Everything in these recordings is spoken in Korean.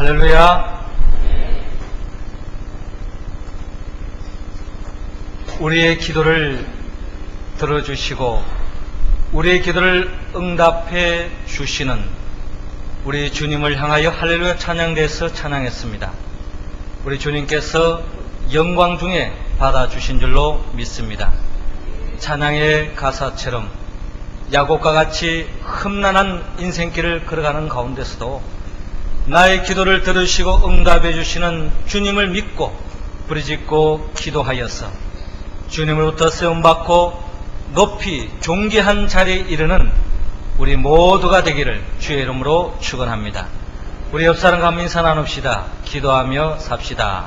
할렐루야. 우리의 기도를 들어주시고 우리의 기도를 응답해 주시는 우리 주님을 향하여 할렐루야 찬양대에서 찬양했습니다. 우리 주님께서 영광 중에 받아주신 줄로 믿습니다. 찬양의 가사처럼 야곱과 같이 험난한 인생길을 걸어가는 가운데서도 나의 기도를 들으시고 응답해 주시는 주님을 믿고 부르짖고 기도하여서 주님으로부터 세움받고 높이 존귀한 자리에 이르는 우리 모두가 되기를 주의 이름으로 축원합니다. 우리 옆사람과 한번 인사 나눕시다. 기도하며 삽시다.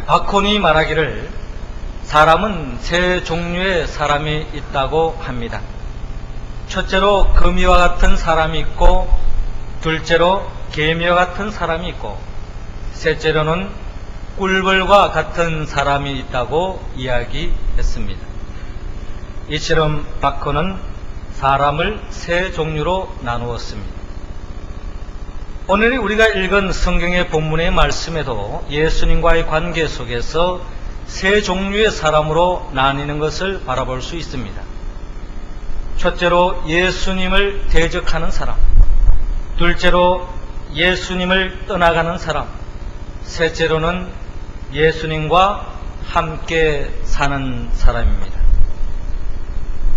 박혼이 말하기를 사람은 세 종류의 사람이 있다고 합니다. 첫째로 거미와 같은 사람이 있고, 둘째로 개미와 같은 사람이 있고, 셋째로는 꿀벌과 같은 사람이 있다고 이야기했습니다. 이처럼 박헌은 사람을 세 종류로 나누었습니다. 오늘 우리가 읽은 성경의 본문의 말씀에도 예수님과의 관계 속에서 세 종류의 사람으로 나뉘는 것을 바라볼 수 있습니다. 첫째로 예수님을 대적하는 사람, 둘째로 예수님을 떠나가는 사람, 셋째로는 예수님과 함께 사는 사람입니다.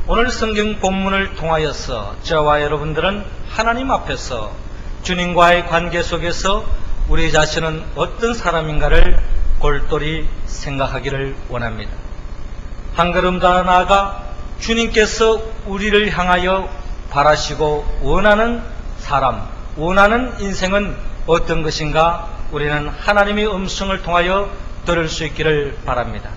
오늘 성경 본문을 통하여서 저와 여러분들은 하나님 앞에서 주님과의 관계 속에서 우리 자신은 어떤 사람인가를 골똘히 생각하기를 원합니다. 한 걸음 더 나아가 주님께서 우리를 향하여 바라시고 원하는 사람, 원하는 인생은 어떤 것인가 우리는 하나님의 음성을 통하여 들을 수 있기를 바랍니다.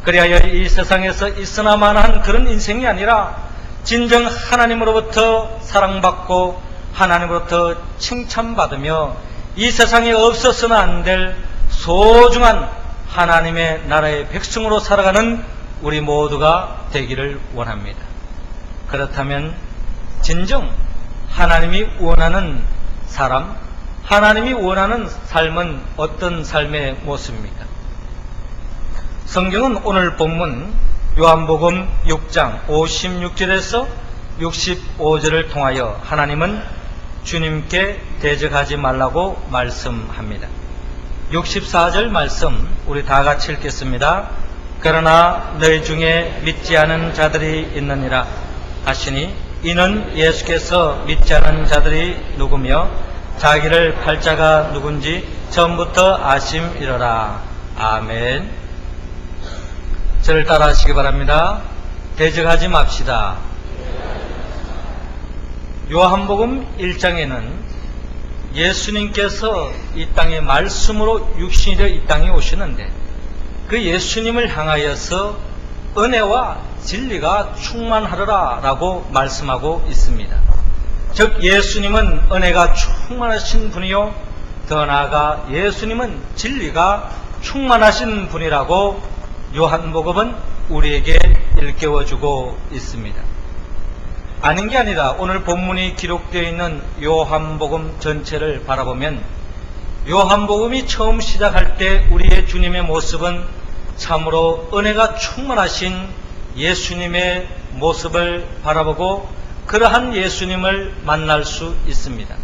그리하여 이 세상에서 있으나마나한 그런 인생이 아니라 진정 하나님으로부터 사랑받고 하나님으로부터 칭찬받으며 이 세상에 없어서는 안 될 소중한 하나님의 나라의 백성으로 살아가는 우리 모두가 되기를 원합니다. 그렇다면 진정 하나님이 원하는 사람, 하나님이 원하는 삶은 어떤 삶의 모습입니까? 성경은 오늘 본문 요한복음 6장 56절에서 65절을 통하여 하나님은 주님께 대적하지 말라고 말씀합니다. 64절 말씀 우리 다 같이 읽겠습니다. 그러나 너희 중에 믿지 않은 자들이 있느니라 하시니 이는 예수께서 믿지 않은 자들이 누구며 자기를 팔 자가 누군지 처음부터 아심이러라. 아멘. 저를 따라 하시기 바랍니다. 대적하지 맙시다. 요한복음 1장에는 예수님께서 이 땅에 말씀으로 육신이 되어 이 땅에 오시는데 그 예수님을 향하여서 은혜와 진리가 충만하리라 라고 말씀하고 있습니다. 즉 예수님은 은혜가 충만하신 분이요 더 나아가 예수님은 진리가 충만하신 분이라고 요한복음은 우리에게 일깨워주고 있습니다. 아닌 게 아니라 오늘 본문이 기록되어 있는 요한복음 전체를 바라보면 요한복음이 처음 시작할 때 우리의 주님의 모습은 참으로 은혜가 충만하신 예수님의 모습을 바라보고 그러한 예수님을 만날 수 있습니다.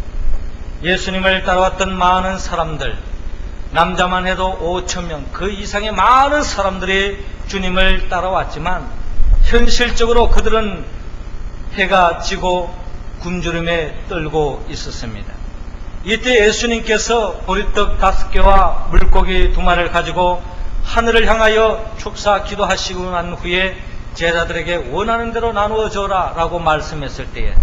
예수님을 따라왔던 많은 사람들, 남자만 해도 5,000명, 그 이상의 많은 사람들이 주님을 따라왔지만 현실적으로 그들은 해가 지고 굶주림에 떨고 있었습니다. 이때 예수님께서 보리떡 5개와 물고기 2마리를 가지고 하늘을 향하여 축사 기도하시고 난 후에 제자들에게 원하는 대로 나누어 줘라 라고 말씀했을 때에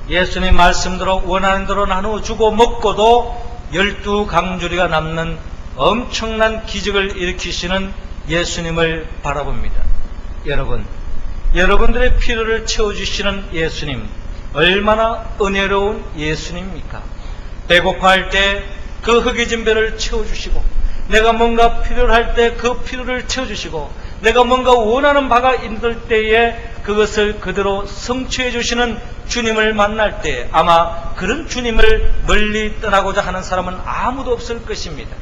예수님 말씀대로 원하는 대로 나누어 주고 먹고도 12강주리가 남는 엄청난 기적을 일으키시는 예수님을 바라봅니다. 여러분들의 필요를 채워주시는 예수님, 얼마나 은혜로운 예수님입니까? 배고파할 때 그 허기진 배를 채워주시고 내가 뭔가 필요를 할 때 그 필요를 채워주시고, 내가 뭔가 원하는 바가 있을 때에 그것을 그대로 성취해 주시는 주님을 만날 때 아마 그런 주님을 멀리 떠나고자 하는 사람은 아무도 없을 것입니다.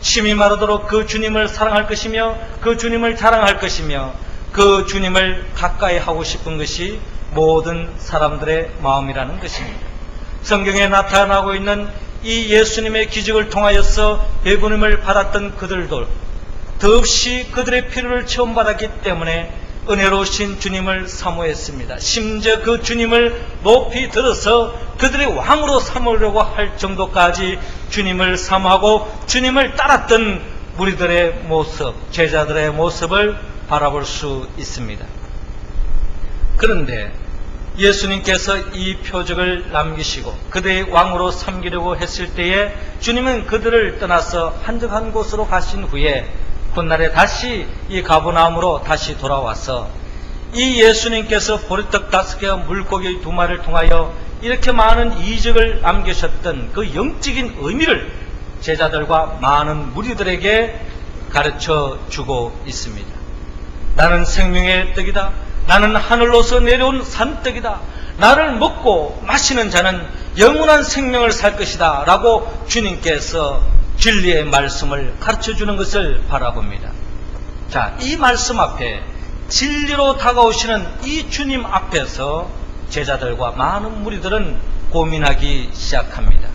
침이 마르도록 그 주님을 사랑할 것이며, 그 주님을 자랑할 것이며, 그 주님을 가까이 하고 싶은 것이 모든 사람들의 마음이라는 것입니다. 성경에 나타나고 있는 이 예수님의 기적을 통하여서 배부름을 받았던 그들도 더없이 그들의 필요를 체험받았기 때문에 은혜로우신 주님을 사모했습니다. 심지어 그 주님을 높이 들어서 그들의 왕으로 삼으려고 할 정도까지 주님을 사모하고 주님을 따랐던 무리들의 모습, 제자들의 모습을 바라볼 수 있습니다. 그런데 예수님께서 이 표적을 남기시고 그들의 왕으로 삼기려고 했을 때에 주님은 그들을 떠나서 한적한 곳으로 가신 후에 훗날에 다시 이 가버나움으로 다시 돌아와서 이 예수님께서 보리떡 5개와 물고기 2마리를 통하여 이렇게 많은 이적을 남기셨던 그 영적인 의미를 제자들과 많은 무리들에게 가르쳐 주고 있습니다. 나는 생명의 떡이다. 나는 하늘로서 내려온 산떡이다. 나를 먹고 마시는 자는 영원한 생명을 살 것이다 라고 주님께서 진리의 말씀을 가르쳐주는 것을 바라봅니다. 자, 이 말씀 앞에 진리로 다가오시는 이 주님 앞에서 제자들과 많은 무리들은 고민하기 시작합니다.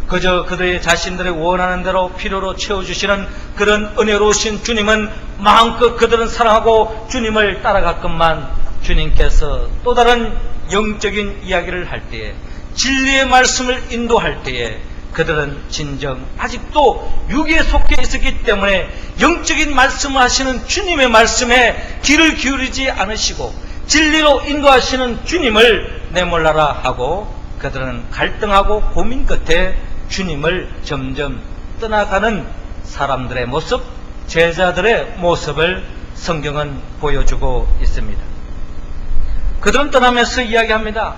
그저 그들의 자신들의 원하는 대로 필요로 채워주시는 그런 은혜로우신 주님은 마음껏 그들은 사랑하고 주님을 따라갔건만 주님께서 또 다른 영적인 이야기를 할 때에 진리의 말씀을 인도할 때에 그들은 진정 아직도 육에 속해 있었기 때문에 영적인 말씀을 하시는 주님의 말씀에 귀를 기울이지 않으시고 진리로 인도하시는 주님을 내몰라라 하고 그들은 갈등하고 고민 끝에 주님을 점점 떠나가는 사람들의 모습, 제자들의 모습을 성경은 보여주고 있습니다. 그들은 떠나면서 이야기합니다.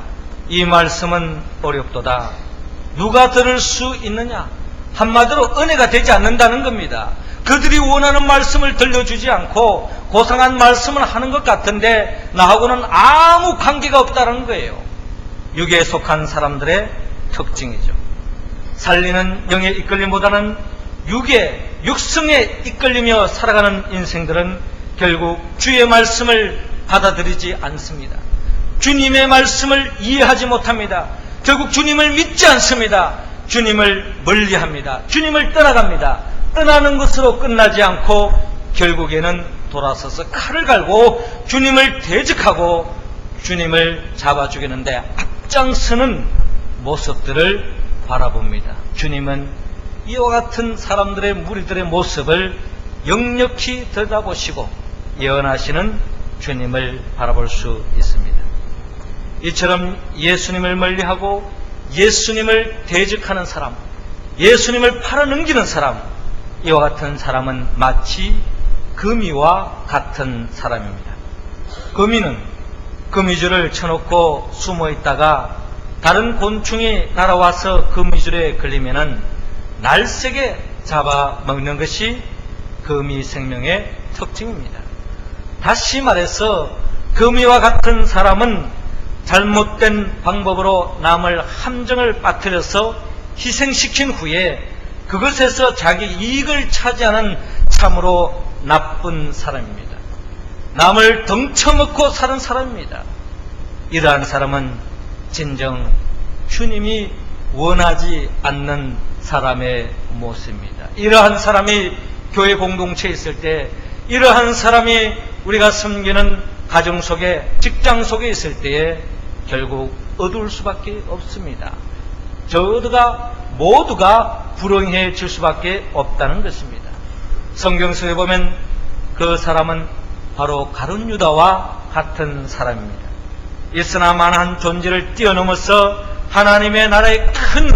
이 말씀은 어렵도다. 누가 들을 수 있느냐? 한마디로 은혜가 되지 않는다는 겁니다. 그들이 원하는 말씀을 들려주지 않고 고상한 말씀을 하는 것 같은데 나하고는 아무 관계가 없다는 거예요. 육에 속한 사람들의 특징이죠. 살리는 영의 이끌림보다는 육성에 이끌리며 살아가는 인생들은 결국 주의 말씀을 받아들이지 않습니다. 주님의 말씀을 이해하지 못합니다. 결국 주님을 믿지 않습니다. 주님을 멀리합니다. 주님을 떠나갑니다. 떠나는 것으로 끝나지 않고 결국에는 돌아서서 칼을 갈고 주님을 대적하고 주님을 잡아주겠는데 앞장서는 모습들을 바라봅니다. 주님은 이와 같은 사람들의 무리들의 모습을 역력히 들여다보시고 예언하시는 주님을 바라볼 수 있습니다. 이처럼 예수님을 멀리하고 예수님을 대적하는 사람, 예수님을 팔아넘기는 사람, 이와 같은 사람은 마치 거미와 같은 사람입니다. 거미는 거미줄을 쳐놓고 숨어 있다가 다른 곤충이 날아와서 거미줄에 걸리면은 날쌔게 잡아먹는 것이 거미 생명의 특징입니다. 다시 말해서 거미와 같은 사람은 잘못된 방법으로 남을 함정을 빠뜨려서 희생시킨 후에 그것에서 자기 이익을 차지하는 참으로 나쁜 사람입니다. 남을 덩쳐먹고 사는 사람입니다. 이러한 사람은 진정 주님이 원하지 않는 사람의 모습입니다. 이러한 사람이 교회 공동체에 있을 때, 이러한 사람이 우리가 섬기는 가정 속에, 직장 속에 있을 때에 결국 어두울 수밖에 없습니다. 모두가 불행해질 수밖에 없다는 것입니다. 성경 속에 보면 그 사람은 바로 가룟 유다와 같은 사람입니다. 있으나마나한 존재를 뛰어넘어서 하나님의 나라의 큰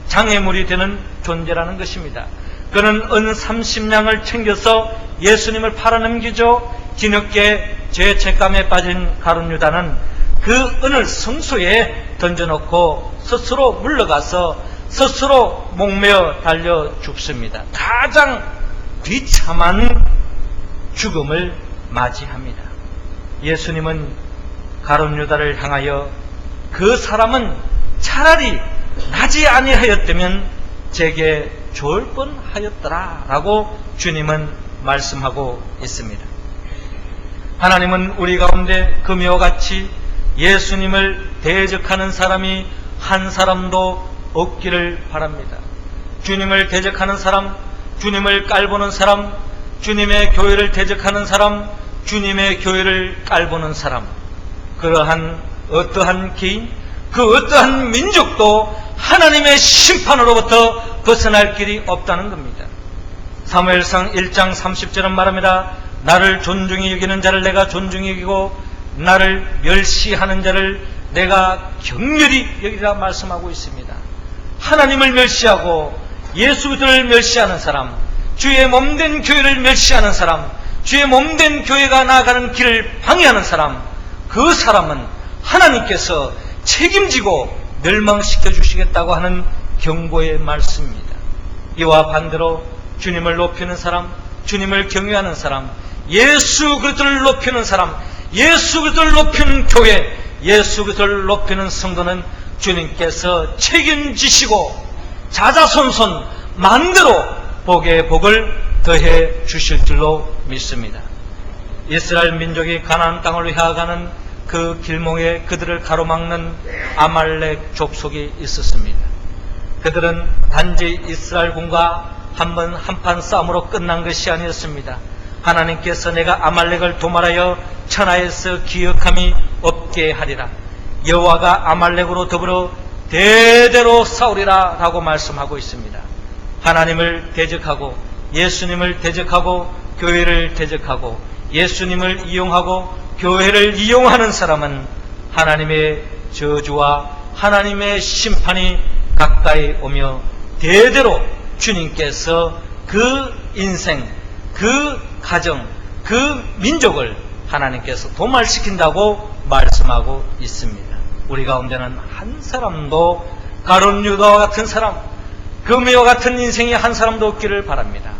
장애물이 되는 존재라는 것입니다. 그는 은 30냥을 챙겨서 예수님을 팔아넘기죠. 뒤늦게 죄책감에 빠진 가룟 유다는 그 은을 성소에 던져놓고 스스로 물러가서 스스로 목매어 달려 죽습니다. 가장 비참한 죽음을 맞이합니다. 예수님은 가룟 유다를 향하여 그 사람은 차라리 나지 아니하였다면 제게 좋을 뻔하였더라 라고 주님은 말씀하고 있습니다. 하나님은 우리 가운데 금요와 같이 예수님을 대적하는 사람이 한 사람도 없기를 바랍니다. 주님을 대적하는 사람, 주님을 깔보는 사람, 주님의 교회를 대적하는 사람, 주님의 교회를 깔보는 사람, 그러한 어떠한 개인, 그 어떠한 민족도 하나님의 심판으로부터 벗어날 길이 없다는 겁니다. 사무엘상 1장 30절은 말합니다. 나를 존중히 여기는 자를 내가 존중히 여기고 나를 멸시하는 자를 내가 격렬히 여기리라 말씀하고 있습니다. 하나님을 멸시하고 예수 그리스도를 멸시하는 사람, 주의 몸된 교회를 멸시하는 사람, 주의 몸된 교회가 나아가는 길을 방해하는 사람, 그 사람은 하나님께서 책임지고 멸망시켜 주시겠다고 하는 경고의 말씀입니다. 이와 반대로 주님을 높이는 사람, 주님을 경외하는 사람, 예수 그리스도를 높이는 사람, 예수 그리스도를 높이는 교회, 예수 그리스도를 높이는 성도는 주님께서 책임지시고 자자손손 만대로 복의 복을 더해 주실 줄로 믿습니다. 이스라엘 민족이 가나안 땅을 향하가는 그 길목에 그들을 가로막는 아말렉 족속이 있었습니다. 그들은 단지 이스라엘군과 한판 싸움으로 끝난 것이 아니었습니다. 하나님께서 내가 아말렉을 도말하여 천하에서 기억함이 없게 하리라. 여호와가 아말렉으로 더불어 대대로 싸우리라 라고 말씀하고 있습니다. 하나님을 대적하고 예수님을 대적하고 교회를 대적하고 예수님을 이용하고 교회를 이용하는 사람은 하나님의 저주와 하나님의 심판이 가까이 오며 대대로 주님께서 그 인생, 그 가정, 그 민족을 하나님께서 도말시킨다고 말씀하고 있습니다. 우리 가운데는 한 사람도 가룟 유다와 같은 사람, 금요와 같은 인생이 한 사람도 없기를 바랍니다.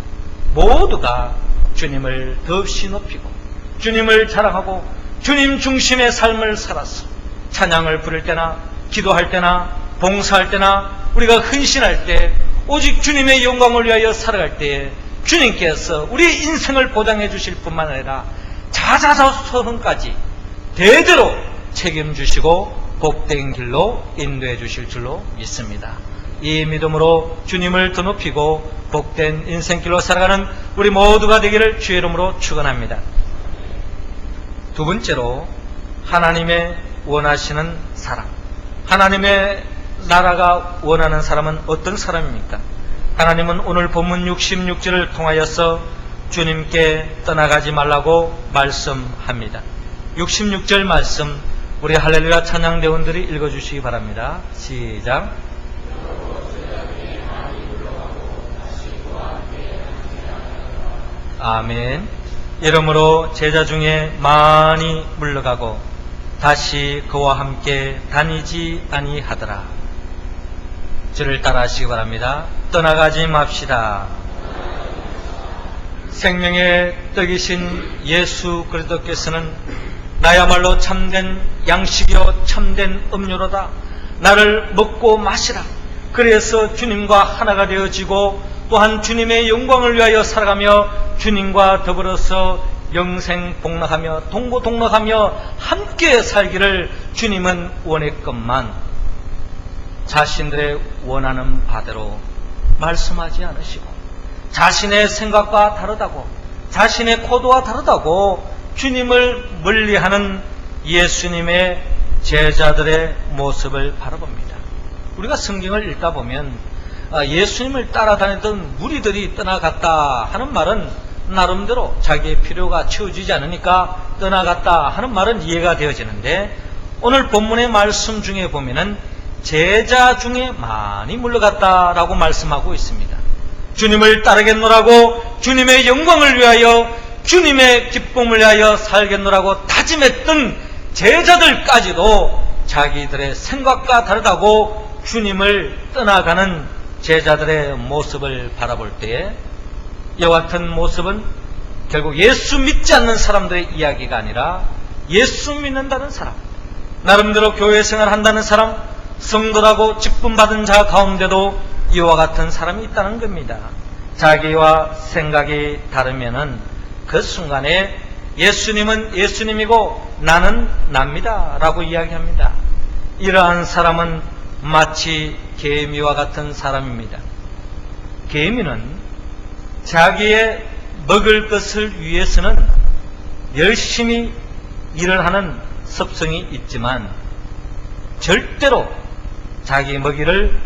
모두가 주님을 더없이 높이고 주님을 자랑하고 주님 중심의 삶을 살았어. 찬양을 부를 때나 기도할 때나 봉사할 때나 우리가 헌신할 때 오직 주님의 영광을 위하여 살아갈 때에 주님께서 우리의 인생을 보장해 주실 뿐만 아니라 자자손손까지 대대로 책임주시고 복된 길로 인도해 주실 줄로 믿습니다. 이 믿음으로 주님을 더 높이고 복된 인생길로 살아가는 우리 모두가 되기를 주의 이름으로 축원합니다. 두 번째로 하나님의 원하시는 사람, 하나님의 나라가 원하는 사람은 어떤 사람입니까? 하나님은 오늘 본문 66절을 통하여서 주님께 떠나가지 말라고 말씀합니다. 66절 말씀 우리 할렐루야 찬양대원들이 읽어주시기 바랍니다. 시작. 아멘. 이러므로 제자 중에 많이 물러가고 다시 그와 함께 다니지 아니하더라. 저를 따라 하시기 바랍니다. 떠나가지 맙시다. 생명의 떡이신 예수 그리스도께서는 나야말로 참된 양식이요 참된 음료로다. 나를 먹고 마시라. 그래서 주님과 하나가 되어지고 또한 주님의 영광을 위하여 살아가며 주님과 더불어서 영생 복락하며 동고동락하며 함께 살기를 주님은 원했건만 자신들의 원하는 바대로 말씀하지 않으시고 자신의 생각과 다르다고 자신의 코드와 다르다고 주님을 멀리하는 예수님의 제자들의 모습을 바라봅니다. 우리가 성경을 읽다 보면 예수님을 따라다니던 무리들이 떠나갔다 하는 말은 나름대로 자기의 필요가 채워지지 않으니까 떠나갔다 하는 말은 이해가 되어지는데 오늘 본문의 말씀 중에 보면은 제자 중에 많이 물러갔다라고 말씀하고 있습니다. 주님을 따르겠노라고 주님의 영광을 위하여 주님의 기쁨을 위하여 살겠노라고 다짐했던 제자들까지도 자기들의 생각과 다르다고 주님을 떠나가는 제자들의 모습을 바라볼 때에 이와 같은 모습은 결국 예수 믿지 않는 사람들의 이야기가 아니라 예수 믿는다는 사람, 나름대로 교회 생활한다는 사람, 성도라고 직분받은 자 가운데도 이와 같은 사람이 있다는 겁니다. 자기와 생각이 다르면은 그 순간에 예수님은 예수님이고 나는 납니다 라고 이야기합니다. 이러한 사람은 마치 개미와 같은 사람입니다. 개미는 자기의 먹을 것을 위해서는 열심히 일을 하는 습성이 있지만 절대로 자기 먹이를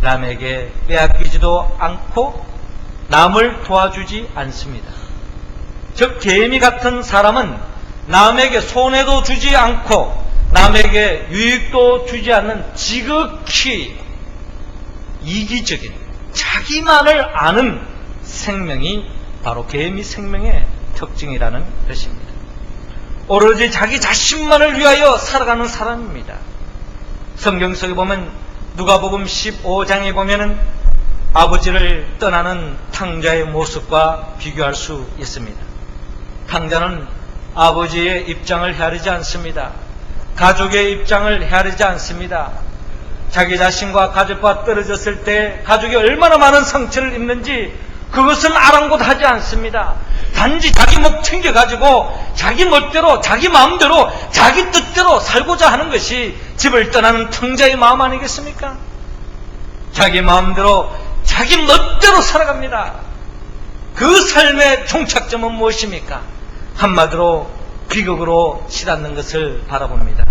남에게 빼앗기지도 않고 남을 도와주지 않습니다. 즉 개미 같은 사람은 남에게 손해도 주지 않고 남에게 유익도 주지 않는 지극히 이기적인 자기만을 아는 생명이 바로 개미 생명의 특징이라는 것입니다. 오로지 자기 자신만을 위하여 살아가는 사람입니다. 성경 속에 보면 누가복음 15장에 보면은 아버지를 떠나는 탕자의 모습과 비교할 수 있습니다. 탕자는 아버지의 입장을 헤아리지 않습니다. 가족의 입장을 헤아리지 않습니다. 자기 자신과 가족과 떨어졌을 때 가족이 얼마나 많은 상처를 입는지 그것은 아랑곳하지 않습니다. 단지 자기 목 챙겨가지고 자기 멋대로 자기 마음대로 자기 뜻대로 살고자 하는 것이 집을 떠나는 탕자의 마음 아니겠습니까? 자기 마음대로 자기 멋대로 살아갑니다. 그 삶의 종착점은 무엇입니까? 한마디로 비극으로 치닫는 것을 바라봅니다.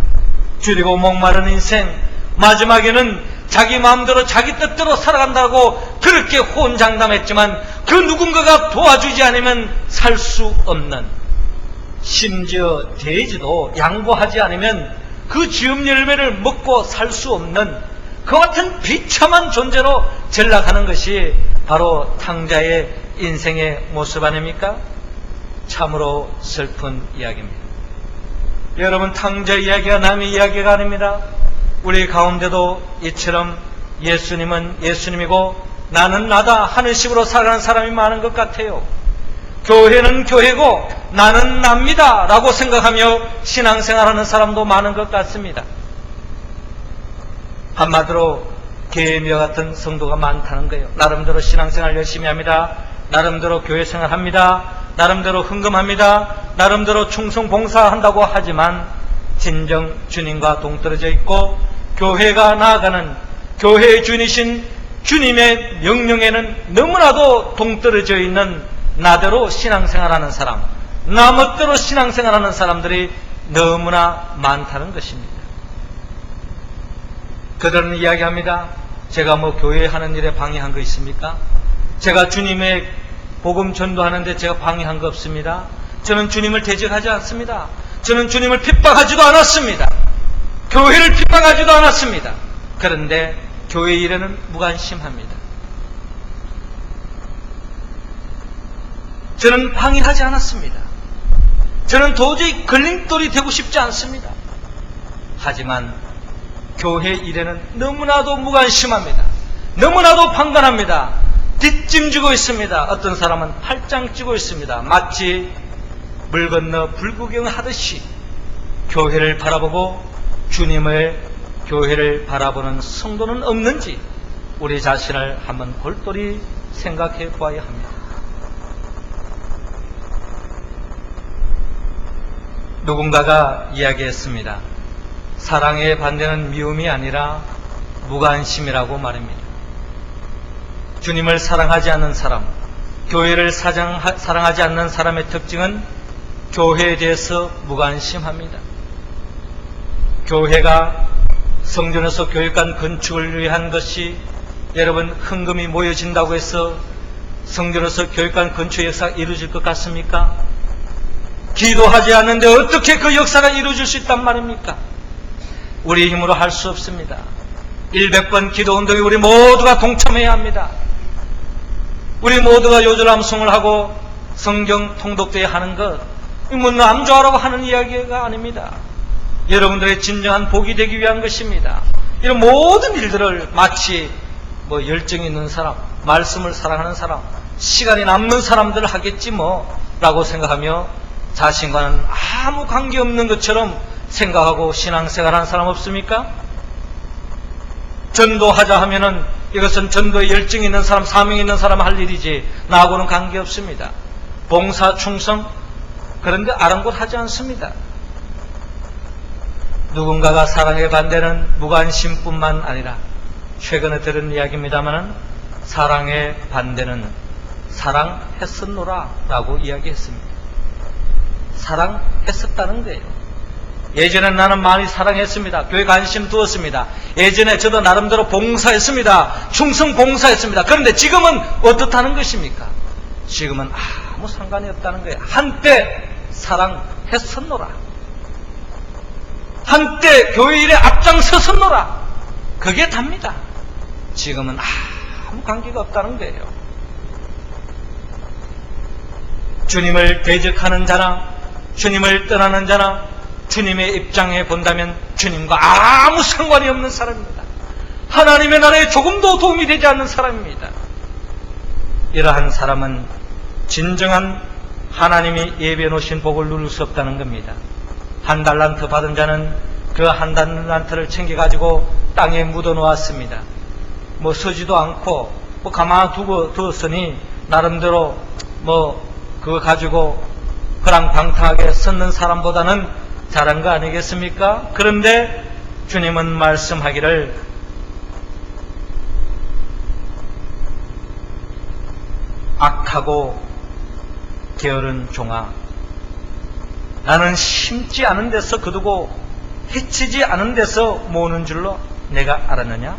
줄이고 목마른 인생, 마지막에는 자기 마음대로 자기 뜻대로 살아간다고 그렇게 호언장담했지만 그 누군가가 도와주지 않으면 살 수 없는, 심지어 돼지도 양보하지 않으면 그 지음 열매를 먹고 살 수 없는 그 같은 비참한 존재로 전락하는 것이 바로 탕자의 인생의 모습 아닙니까? 참으로 슬픈 이야기입니다. 여러분, 탕자 이야기가 남의 이야기가 아닙니다. 우리 가운데도 이처럼 예수님은 예수님이고 나는 나다 하는 식으로 살아가는 사람이 많은 것 같아요. 교회는 교회고 나는 납니다 라고 생각하며 신앙생활하는 사람도 많은 것 같습니다. 한마디로 개미와 같은 성도가 많다는 거예요. 나름대로 신앙생활 열심히 합니다. 나름대로 교회생활 합니다. 나름대로 헌금합니다. 나름대로 충성봉사한다고 하지만 진정 주님과 동떨어져 있고 교회가 나아가는 교회의 주이신 주님의 명령에는 너무나도 동떨어져 있는 나대로 신앙생활하는 사람, 나 멋대로 신앙생활하는 사람들이 너무나 많다는 것입니다. 그들은 이야기합니다. 제가 뭐 교회 하는 일에 방해한 거 있습니까? 제가 주님의 복음 전도하는데 제가 방해한 거 없습니다. 저는 주님을 대적하지 않습니다. 저는 주님을 핍박하지도 않았습니다. 교회를 핍박하지도 않았습니다. 그런데 교회 일에는 무관심합니다. 저는 방해하지 않았습니다. 저는 도저히 걸림돌이 되고 싶지 않습니다. 하지만 교회 일에는 너무나도 무관심합니다. 너무나도 방관합니다. 뒷짐지고 있습니다. 어떤 사람은 팔짱 찌고 있습니다. 마치 물 건너 불구경하듯이 교회를 바라보고 주님을, 교회를 바라보는 성도는 없는지 우리 자신을 한번 골똘히 생각해 보아야 합니다. 누군가가 이야기했습니다. 사랑의 반대는 미움이 아니라 무관심이라고 말입니다. 주님을 사랑하지 않는 사람, 교회를 사랑하지 않는 사람의 특징은 교회에 대해서 무관심합니다. 교회가 성전에서 교육관 건축을 위한 것이, 여러분, 헌금이 모여진다고 해서 성전에서 교육관 건축 역사가 이루어질 것 같습니까? 기도하지 않는데 어떻게 그 역사가 이루어질 수 있단 말입니까? 우리 힘으로 할 수 없습니다. 100번 기도운동에 우리 모두가 동참해야 합니다. 우리 모두가 요절함송을 하고 성경 통독대회 하는 것, 뭐 남조하라고 하는 이야기가 아닙니다. 여러분들의 진정한 복이 되기 위한 것입니다. 이런 모든 일들을 마치 뭐 열정이 있는 사람, 말씀을 사랑하는 사람, 시간이 남는 사람들 하겠지 뭐 라고 생각하며 자신과는 아무 관계없는 것처럼 생각하고 신앙생활하는 사람 없습니까? 전도하자 하면은 이것은 전도에 열정이 있는 사람, 사명이 있는 사람 할 일이지 나하고는 관계없습니다. 봉사, 충성, 그런데 아랑곳하지 않습니다. 누군가가 사랑의 반대는 무관심뿐만 아니라 최근에 들은 이야기입니다마는 사랑의 반대는 사랑했었노라 라고 이야기했습니다. 사랑했었다는 거예요. 예전에 나는 많이 사랑했습니다. 교회 관심 두었습니다. 예전에 저도 나름대로 봉사했습니다. 충성 봉사했습니다. 그런데 지금은 어떻다는 것입니까? 지금은 아무 상관이 없다는 거예요. 한때 사랑했었노라. 한때 교회 일에 앞장섰었노라. 그게 답니다. 지금은 아무 관계가 없다는 거예요. 주님을 대적하는 자나 주님을 떠나는 자나 주님의 입장에 본다면 주님과 아무 상관이 없는 사람입니다. 하나님의 나라에 조금도 도움이 되지 않는 사람입니다. 이러한 사람은 진정한 하나님이 예비해 놓으신 복을 누릴 수 없다는 겁니다. 한 달란트 받은 자는 그 한 달란트를 챙겨가지고 땅에 묻어 놓았습니다. 뭐 서지도 않고 뭐 가만 두었으니 나름대로 뭐 그거 가지고 그랑방탕하게 섰는 사람보다는 잘한 거 아니겠습니까? 그런데 주님은 말씀하기를 악하고 게으른 종아, 나는 심지 않은 데서 거두고 해치지 않은 데서 모으는 줄로 내가 알았느냐?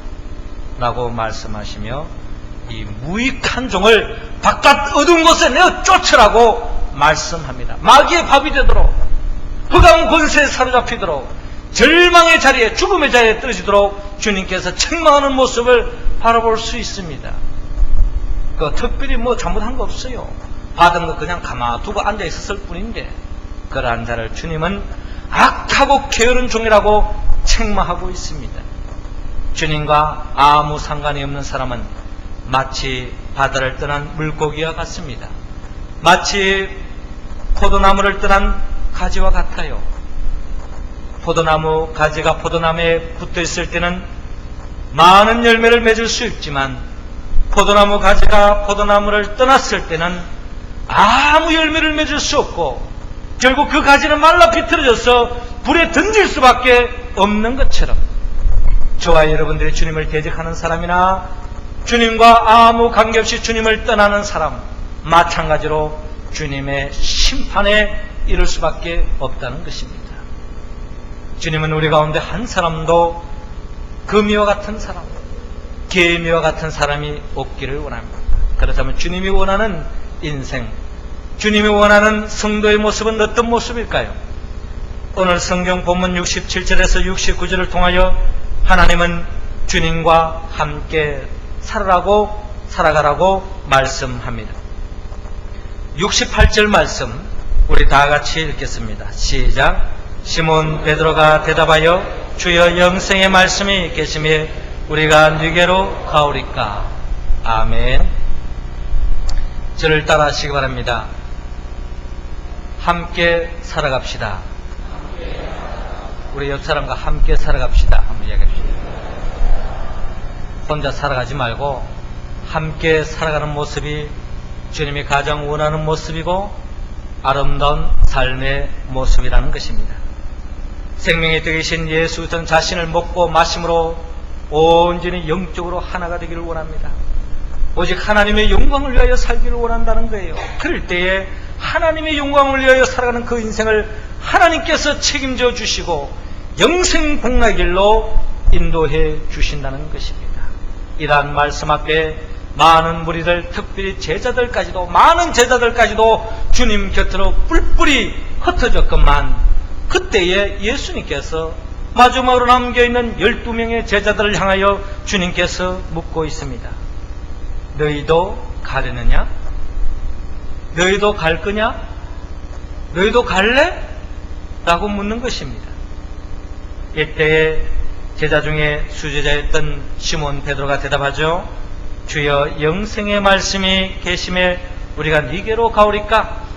라고 말씀하시며 이 무익한 종을 바깥 어두운 곳에 내어 쫓으라고 말씀합니다. 마귀의 밥이 되도록, 흑암 권세에 사로잡히도록, 절망의 자리에, 죽음의 자리에 떨어지도록 주님께서 책망하는 모습을 바라볼 수 있습니다. 특별히 뭐 잘못한 거 없어요. 받은 거 그냥 가만두고 앉아 있었을 뿐인데, 그러한 자를 주님은 악하고 게으른 종이라고 책망하고 있습니다. 주님과 아무 상관이 없는 사람은 마치 바다를 떠난 물고기와 같습니다. 마치 포도나무를 떠난 가지와 같아요. 포도나무 가지가 포도나무에 붙어 있을 때는 많은 열매를 맺을 수 있지만 포도나무 가지가 포도나무를 떠났을 때는 아무 열매를 맺을 수 없고 결국 그 가지는 말라 비틀어져서 불에 던질 수밖에 없는 것처럼 저와 여러분들이 주님을 대적하는 사람이나 주님과 아무 관계없이 주님을 떠나는 사람 마찬가지로 주님의 심판에 이를 수밖에 없다는 것입니다. 주님은 우리 가운데 한 사람도 금이와 같은 사람, 개미와 같은 사람이 없기를 원합니다. 그렇다면 주님이 원하는 인생, 주님이 원하는 성도의 모습은 어떤 모습일까요? 오늘 성경 본문 67절에서 69절을 통하여 하나님은 주님과 함께 살아가라고 말씀합니다. 68절 말씀 우리 다 같이 읽겠습니다. 시작. 시몬 베드로가 대답하여 주여 영생의 말씀이 계심에 우리가 누게로 가오리까. 아멘. 저를 따라 하시기 바랍니다. 함께 살아갑시다. 우리 옆 사람과 함께 살아갑시다. 한번 이야기합시다. 혼자 살아가지 말고 함께 살아가는 모습이 주님이 가장 원하는 모습이고 아름다운 삶의 모습이라는 것입니다. 생명이 되신 예수 전 자신을 먹고 마심으로 온전히 영적으로 하나가 되기를 원합니다. 오직 하나님의 영광을 위하여 살기를 원한다는 거예요. 그럴 때에 하나님의 영광을 위하여 살아가는 그 인생을 하나님께서 책임져 주시고 영생 복락의 길로 인도해 주신다는 것입니다. 이러한 말씀 앞에 많은 무리들, 특별히 제자들까지도, 많은 제자들까지도 주님 곁으로 뿔뿔이 흩어졌건만 그때에 예수님께서 마지막으로 남겨있는 12명의 제자들을 향하여 주님께서 묻고 있습니다. 너희도 가려느냐? 너희도 갈 거냐? 너희도 갈래? 라고 묻는 것입니다. 이때에 제자 중에 수제자였던 시몬 베드로가 대답하죠. 주여 영생의 말씀이 계심에 우리가 네게로 가오리까?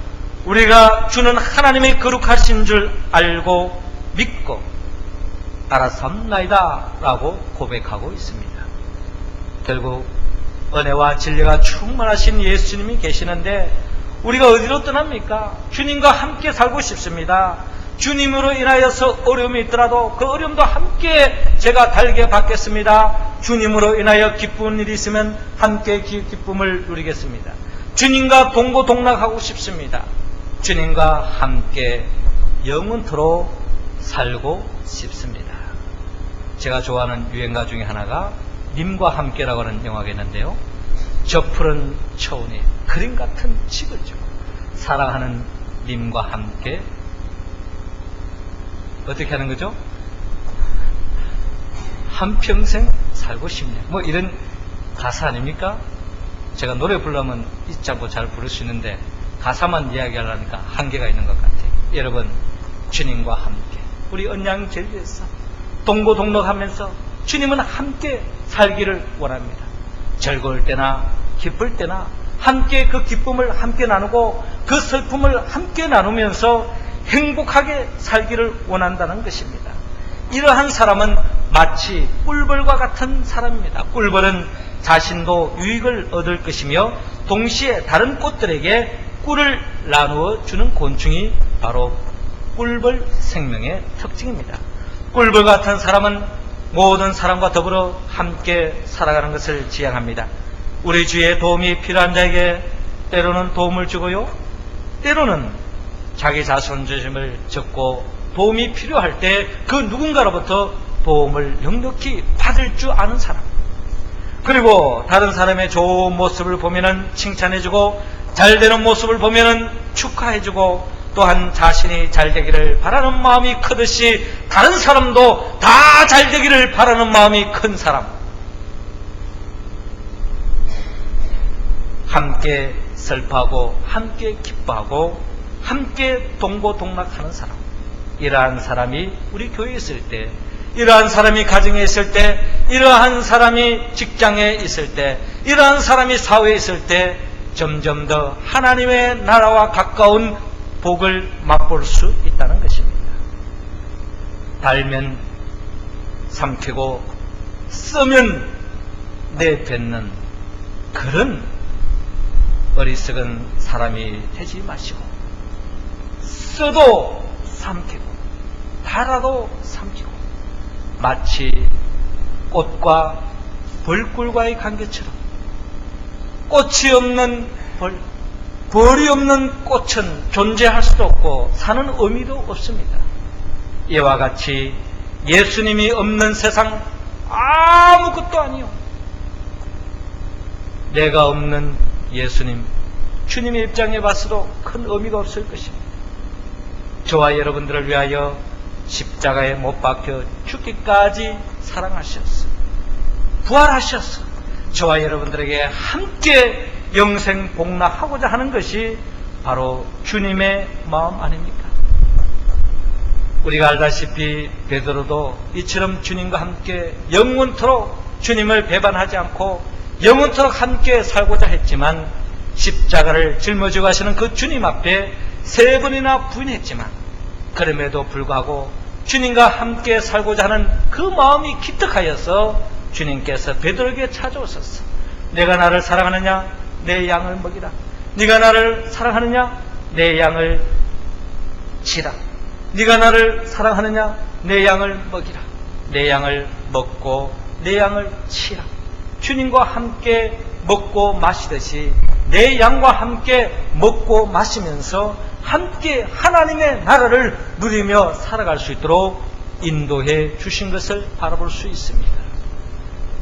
우리가 주는 하나님의 거룩하신 줄 알고 믿고 알아섭나이다 라고 고백하고 있습니다. 결국 은혜와 진리가 충만하신 예수님이 계시는데 우리가 어디로 떠납니까? 주님과 함께 살고 싶습니다. 주님으로 인하여서 어려움이 있더라도 그 어려움도 함께 제가 달게 받겠습니다. 주님으로 인하여 기쁜 일이 있으면 함께 기쁨을 누리겠습니다. 주님과 동고동락하고 싶습니다. 주님과 함께 영원토록 살고 싶습니다. 제가 좋아하는 유행가 중에 하나가 님과 함께라고 하는 영화가 있는데요. 저 푸른 초원이 그림 같은 집을 주고 사랑하는 님과 함께 어떻게 하는 거죠? 한평생 살고 싶네. 뭐 이런 가사 아닙니까? 제가 노래 부르면 잊지 않고 잘 부를 수 있는데 가사만 이야기하려니까 한계가 있는 것 같아요. 여러분, 주님과 함께 우리 언양 제주에서 동고동락하면서 주님은 함께 살기를 원합니다. 즐거울 때나 기쁠 때나 함께 그 기쁨을 함께 나누고 그 슬픔을 함께 나누면서 행복하게 살기를 원한다는 것입니다. 이러한 사람은 마치 꿀벌과 같은 사람입니다. 꿀벌은 자신도 유익을 얻을 것이며 동시에 다른 꽃들에게 꿀을 나누어 주는 곤충이 바로 꿀벌 생명의 특징입니다. 꿀벌 같은 사람은 모든 사람과 더불어 함께 살아가는 것을 지향합니다. 우리 주의 도움이 필요한 자에게 때로는 도움을 주고요, 때로는 자기 자손주심을 적고 도움이 필요할 때 그 누군가로부터 도움을 넉넉히 받을 줄 아는 사람, 그리고 다른 사람의 좋은 모습을 보면은 칭찬해주고 잘되는 모습을 보면은 축하해주고 또한 자신이 잘되기를 바라는 마음이 크듯이 다른 사람도 다 잘되기를 바라는 마음이 큰 사람, 함께 슬퍼하고 함께 기뻐하고 함께 동고동락하는 사람, 이러한 사람이 우리 교회에 있을 때, 이러한 사람이 가정에 있을 때, 이러한 사람이 직장에 있을 때, 이러한 사람이 사회에 있을 때 점점 더 하나님의 나라와 가까운 복을 맛볼 수 있다는 것입니다. 달면 삼키고 쓰면 내뱉는 그런 어리석은 사람이 되지 마시고, 써도 삼키고 달아도 삼키고 마치 꽃과 벌꿀과의 관계처럼 꽃이 없는 벌, 벌이 없는 꽃은 존재할 수도 없고 사는 의미도 없습니다. 이와 같이 예수님이 없는 세상 아무것도 아니요, 내가 없는 예수님, 주님의 입장에 봤어도 큰 의미가 없을 것입니다. 저와 여러분들을 위하여 십자가에 못 박혀 죽기까지 사랑하셨어, 부활하셨어. 저와 여러분들에게 함께 영생 복락하고자 하는 것이 바로 주님의 마음 아닙니까? 우리가 알다시피 베드로도 이처럼 주님과 함께 영원토록 주님을 배반하지 않고 영원토록 함께 살고자 했지만 십자가를 짊어지고 가시는 그 주님 앞에 3번이나 부인했지만 그럼에도 불구하고 주님과 함께 살고자 하는 그 마음이 기특하여서 주님께서 베드로에게 찾아오셨어. 내가 나를 사랑하느냐? 내 양을 먹이라. 네가 나를 사랑하느냐? 내 양을 치라. 네가 나를 사랑하느냐? 내 양을 먹이라. 내 양을 먹고 내 양을 치라. 주님과 함께 먹고 마시듯이 내 양과 함께 먹고 마시면서 함께 하나님의 나라를 누리며 살아갈 수 있도록 인도해 주신 것을 바라볼 수 있습니다.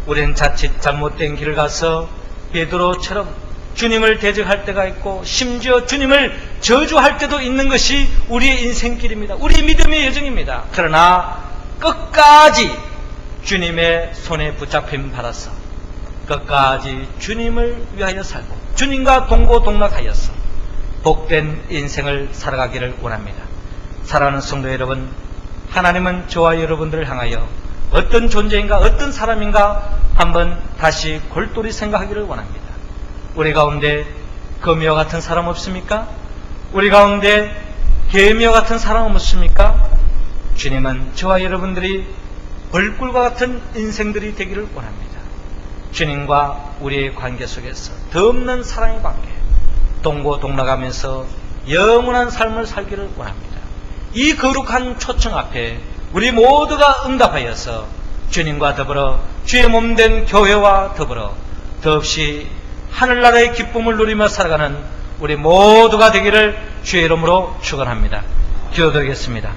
우리는 자칫 잘못된 길을 가서 베드로처럼 주님을 대적할 때가 있고 심지어 주님을 저주할 때도 있는 것이 우리의 인생길입니다. 우리의 믿음의 여정입니다. 그러나 끝까지 주님의 손에 붙잡힘 받아서 끝까지 주님을 위하여 살고 주님과 동고동락하여서 복된 인생을 살아가기를 원합니다. 사랑하는 성도 여러분, 하나님은 저와 여러분들을 향하여 어떤 존재인가, 어떤 사람인가 한번 다시 골똘히 생각하기를 원합니다. 우리 가운데 거미와 같은 사람 없습니까? 우리 가운데 개미와 같은 사람 없습니까? 주님은 저와 여러분들이 벌꿀과 같은 인생들이 되기를 원합니다. 주님과 우리의 관계 속에서 더 없는 사랑의 관계, 동고동락하면서 영원한 삶을 살기를 원합니다. 이 거룩한 초청 앞에 우리 모두가 응답하여서 주님과 더불어 주의 몸된 교회와 더불어 더없이 하늘나라의 기쁨을 누리며 살아가는 우리 모두가 되기를 주의 이름으로 축원합니다. 기도드리겠습니다.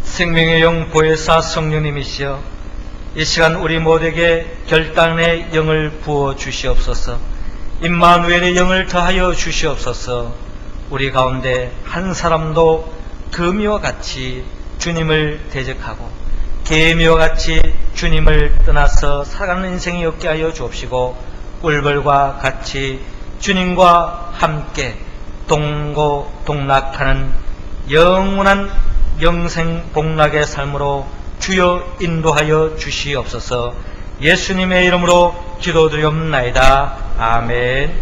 생명의 영 보혜사 성령님이시여, 이 시간 우리 모두에게 결단의 영을 부어 주시옵소서. 임마누엘의 영을 더하여 주시옵소서. 우리 가운데 한 사람도 거미와 같이 주님을 대적하고 개미와 같이 주님을 떠나서 살아가는 인생이 없게 하여 주옵시고, 꿀벌과 같이 주님과 함께 동고동락하는 영원한 영생복락의 삶으로 주여 인도하여 주시옵소서. 예수님의 이름으로 기도드리옵나이다. 아멘.